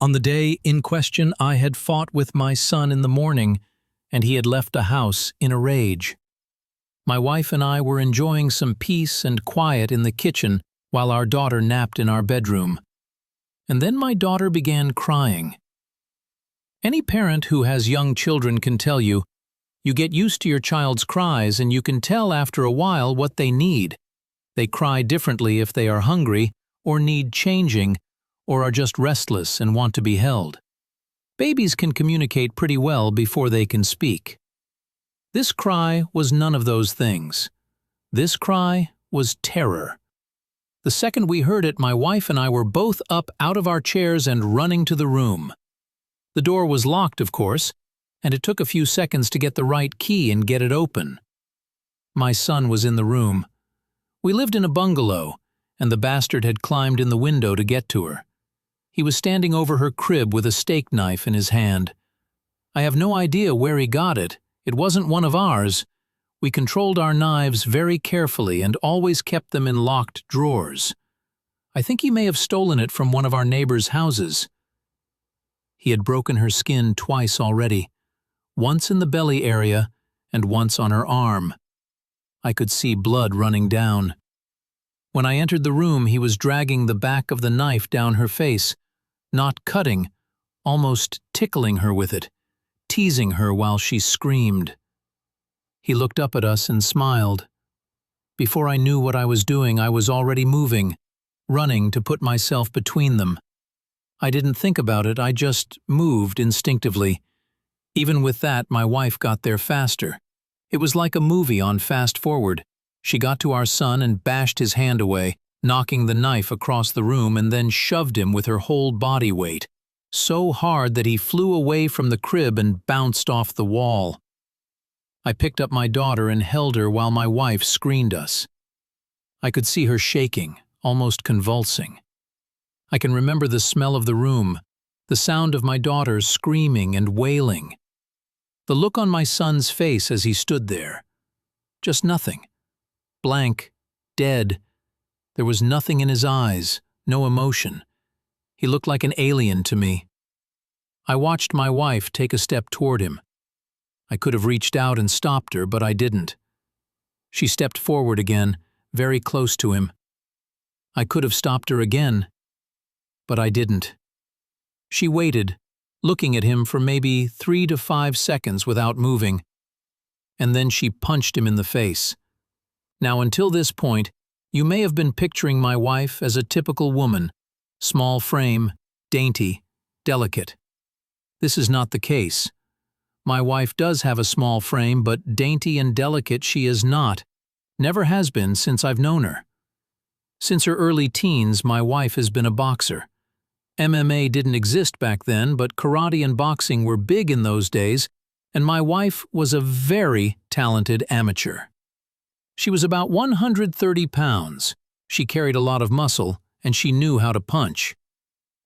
On the day in question, I had fought with my son in the morning, and he had left the house in a rage. My wife and I were enjoying some peace and quiet in the kitchen while our daughter napped in our bedroom. And then my daughter began crying. Any parent who has young children can tell you, you get used to your child's cries and you can tell after a while what they need. They cry differently if they are hungry, or need changing, or are just restless and want to be held. Babies can communicate pretty well before they can speak. This cry was none of those things. This cry was terror. The second we heard it, my wife and I were both up out of our chairs and running to the room. The door was locked, of course, and it took a few seconds to get the right key and get it open. My son was in the room. We lived in a bungalow, and the bastard had climbed in the window to get to her. He was standing over her crib with a steak knife in his hand. I have no idea where he got it. It wasn't one of ours. We controlled our knives very carefully and always kept them in locked drawers. I think he may have stolen it from one of our neighbors' houses. He had broken her skin twice already, once in the belly area and once on her arm. I could see blood running down. When I entered the room, he was dragging the back of the knife down her face, not cutting, almost tickling her with it, teasing her while she screamed. He looked up at us and smiled. Before I knew what I was doing, I was already moving, running to put myself between them. I didn't think about it, I just moved instinctively. Even with that, my wife got there faster. It was like a movie on fast forward. She got to our son and bashed his hand away, knocking the knife across the room, and then shoved him with her whole body weight, so hard that he flew away from the crib and bounced off the wall. I picked up my daughter and held her while my wife screened us. I could see her shaking, almost convulsing. I can remember the smell of the room, the sound of my daughter screaming and wailing. The look on my son's face as he stood there. Just nothing. Blank, dead. There was nothing in his eyes, no emotion. He looked like an alien to me. I watched my wife take a step toward him. I could have reached out and stopped her, but I didn't. She stepped forward again, very close to him. I could have stopped her again, but I didn't. She waited, looking at him for maybe 3 to 5 seconds without moving, and then she punched him in the face. Now, until this point, you may have been picturing my wife as a typical woman, small frame, dainty, delicate. This is not the case. My wife does have a small frame, but dainty and delicate she is not, never has been since I've known her. Since her early teens, my wife has been a boxer. MMA didn't exist back then, but karate and boxing were big in those days, and my wife was a very talented amateur. She was about 130 pounds. She carried a lot of muscle, and she knew how to punch.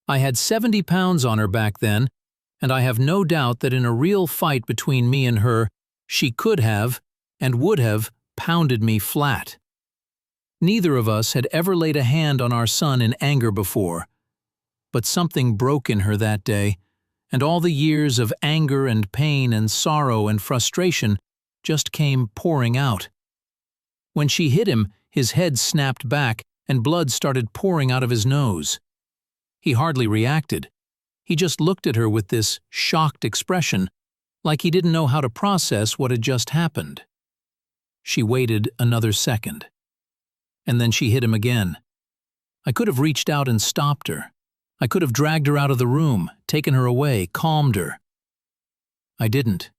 I had 70 pounds on her back then, and I have no doubt that in a real fight between me and her, she could have, and would have, pounded me flat. Neither of us had ever laid a hand on our son in anger before, but something broke in her that day, and all the years of anger and pain and sorrow and frustration just came pouring out. When she hit him, his head snapped back and blood started pouring out of his nose. He hardly reacted. He just looked at her with this shocked expression, like he didn't know how to process what had just happened. She waited another second, and then she hit him again. I could have reached out and stopped her. I could have dragged her out of the room, taken her away, calmed her. I didn't.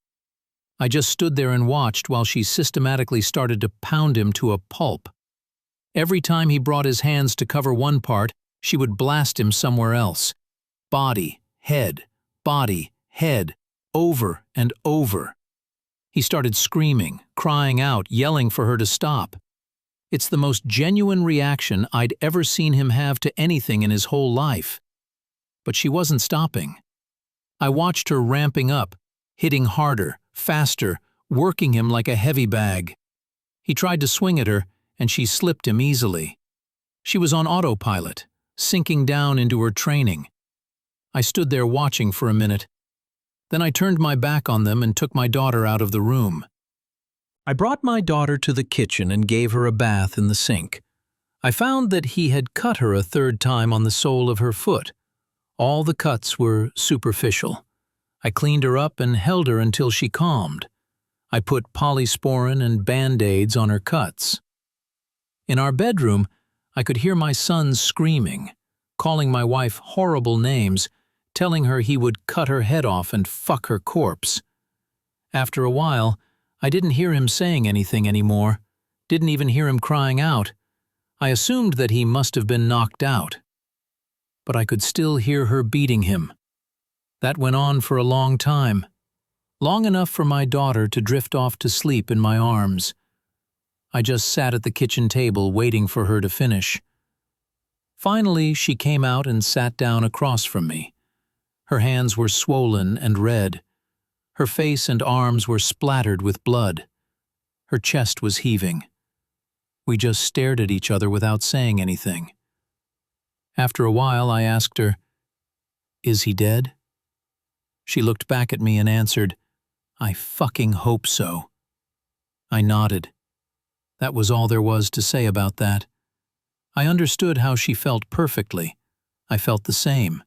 I just stood there and watched while she systematically started to pound him to a pulp. Every time he brought his hands to cover one part, she would blast him somewhere else. Body, head, over and over. He started screaming, crying out, yelling for her to stop. It's the most genuine reaction I'd ever seen him have to anything in his whole life. But she wasn't stopping. I watched her ramping up, hitting harder, faster, working him like a heavy bag. He tried to swing at her, and she slipped him easily. She was on autopilot, sinking down into her training. I stood there watching for a minute. Then I turned my back on them and took my daughter out of the room. I brought my daughter to the kitchen and gave her a bath in the sink. I found that he had cut her a third time on the sole of her foot. All the cuts were superficial. I cleaned her up and held her until she calmed. I put polysporin and Band-Aids on her cuts. In our bedroom, I could hear my son screaming, calling my wife horrible names, telling her he would cut her head off and fuck her corpse. After a while, I didn't hear him saying anything anymore, didn't even hear him crying out. I assumed that he must have been knocked out. But I could still hear her beating him. That went on for a long time, long enough for my daughter to drift off to sleep in my arms. I just sat at the kitchen table waiting for her to finish. Finally, she came out and sat down across from me. Her hands were swollen and red. Her face and arms were splattered with blood. Her chest was heaving. We just stared at each other without saying anything. After a while, I asked her, "Is he dead?" She looked back at me and answered, "I fucking hope so." I nodded. That was all there was to say about that. I understood how she felt perfectly. I felt the same.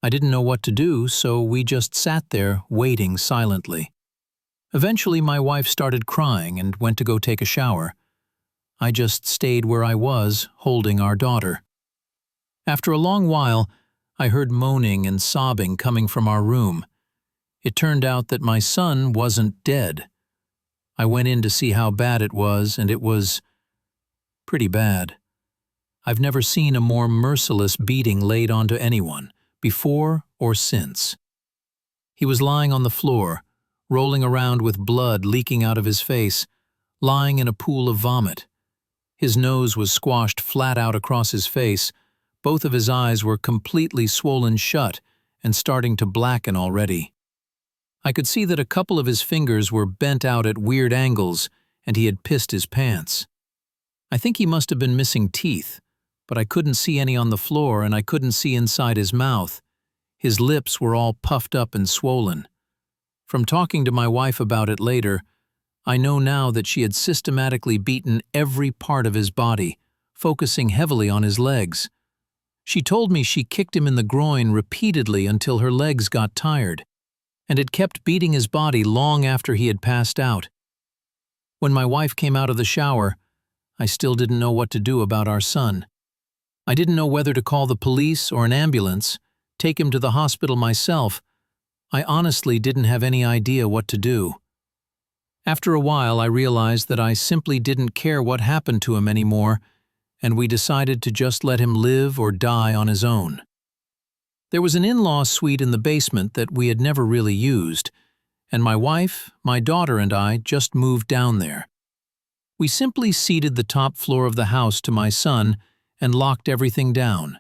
I didn't know what to do, so we just sat there, waiting silently. Eventually, my wife started crying and went to go take a shower. I just stayed where I was, holding our daughter. After a long while, I heard moaning and sobbing coming from our room. It turned out that my son wasn't dead. I went in to see how bad it was, and it was pretty bad. I've never seen a more merciless beating laid onto anyone, before or since. He was lying on the floor, rolling around with blood leaking out of his face, lying in a pool of vomit. His nose was squashed flat out across his face. Both of his eyes were completely swollen shut and starting to blacken already. I could see that a couple of his fingers were bent out at weird angles, and he had pissed his pants. I think he must have been missing teeth, but I couldn't see any on the floor and I couldn't see inside his mouth. His lips were all puffed up and swollen. From talking to my wife about it later, I know now that she had systematically beaten every part of his body, focusing heavily on his legs. She told me she kicked him in the groin repeatedly until her legs got tired, and had kept beating his body long after he had passed out. When my wife came out of the shower, I still didn't know what to do about our son. I didn't know whether to call the police or an ambulance, take him to the hospital myself. I honestly didn't have any idea what to do. After a while, I realized that I simply didn't care what happened to him anymore, and we decided to just let him live or die on his own. There was an in-law suite in the basement that we had never really used, and my wife, my daughter, and I just moved down there. We simply ceded the top floor of the house to my son and locked everything down,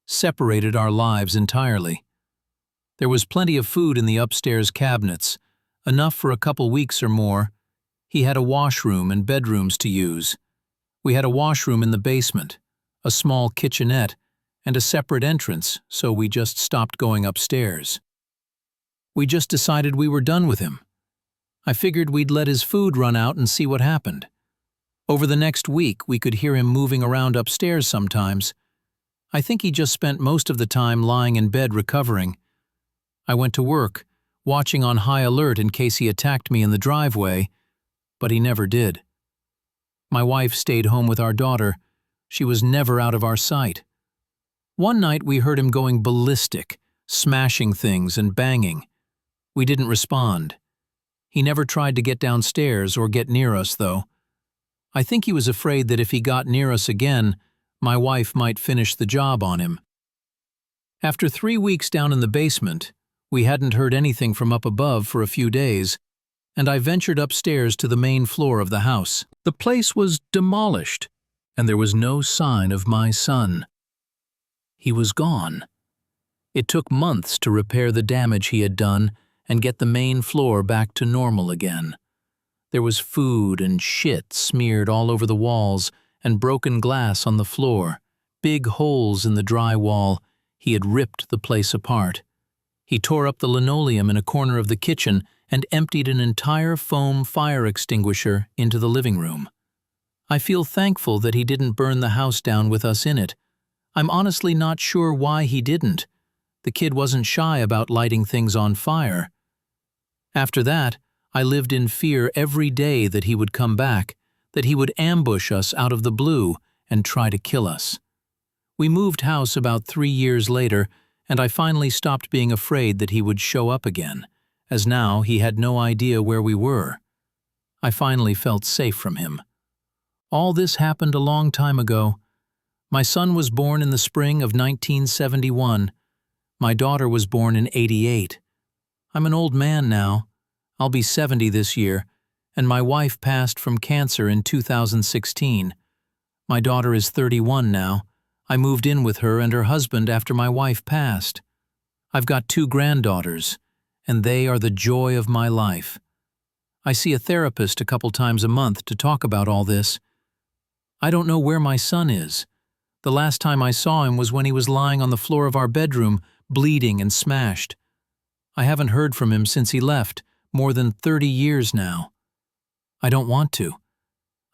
separated our lives entirely. There was plenty of food in the upstairs cabinets, enough for a couple weeks or more. He had a washroom and bedrooms to use. We had a washroom in the basement, a small kitchenette, and a separate entrance, so we just stopped going upstairs. We just decided we were done with him. I figured we'd let his food run out and see what happened. Over the next week, we could hear him moving around upstairs sometimes. I think he just spent most of the time lying in bed recovering. I went to work, watching on high alert in case he attacked me in the driveway, but he never did. My wife stayed home with our daughter. She was never out of our sight. One night we heard him going ballistic, smashing things and banging. We didn't respond. He never tried to get downstairs or get near us, though. I think he was afraid that if he got near us again, my wife might finish the job on him. After 3 weeks down in the basement, we hadn't heard anything from up above for a few days, and I ventured upstairs to the main floor of the house. The place was demolished, and there was no sign of my son. He was gone. It took months to repair the damage he had done and get the main floor back to normal again. There was food and shit smeared all over the walls and broken glass on the floor, big holes in the drywall, He had ripped the place apart. He tore up the linoleum in a corner of the kitchen and emptied an entire foam fire extinguisher into the living room. I feel thankful that he didn't burn the house down with us in it. I'm honestly not sure why he didn't. The kid wasn't shy about lighting things on fire. After that, I lived in fear every day that he would come back, that he would ambush us out of the blue and try to kill us. We moved house about 3 years later, and I finally stopped being afraid that he would show up again, as now he had no idea where we were. I finally felt safe from him. All this happened a long time ago. My son was born in the spring of 1971. My daughter was born in '88. I'm an old man now. I'll be 70 this year, and my wife passed from cancer in 2016. My daughter is 31 now. I moved in with her and her husband after my wife passed. I've got 2 granddaughters, and they are the joy of my life. I see a therapist a couple times a month to talk about all this. I don't know where my son is. The last time I saw him was when he was lying on the floor of our bedroom, bleeding and smashed. I haven't heard from him since he left, more than 30 years now. I don't want to.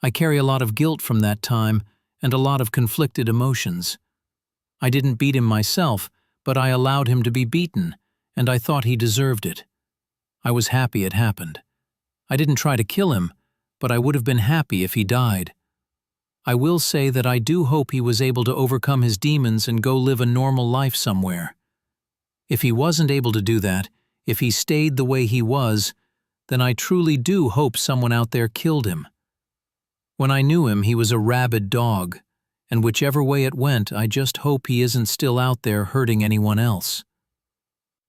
I carry a lot of guilt from that time and a lot of conflicted emotions. I didn't beat him myself, but I allowed him to be beaten, and I thought he deserved it. I was happy it happened. I didn't try to kill him, but I would have been happy if he died. I will say that I do hope he was able to overcome his demons and go live a normal life somewhere. If he wasn't able to do that, if he stayed the way he was, then I truly do hope someone out there killed him. When I knew him, he was a rabid dog, and whichever way it went, I just hope he isn't still out there hurting anyone else.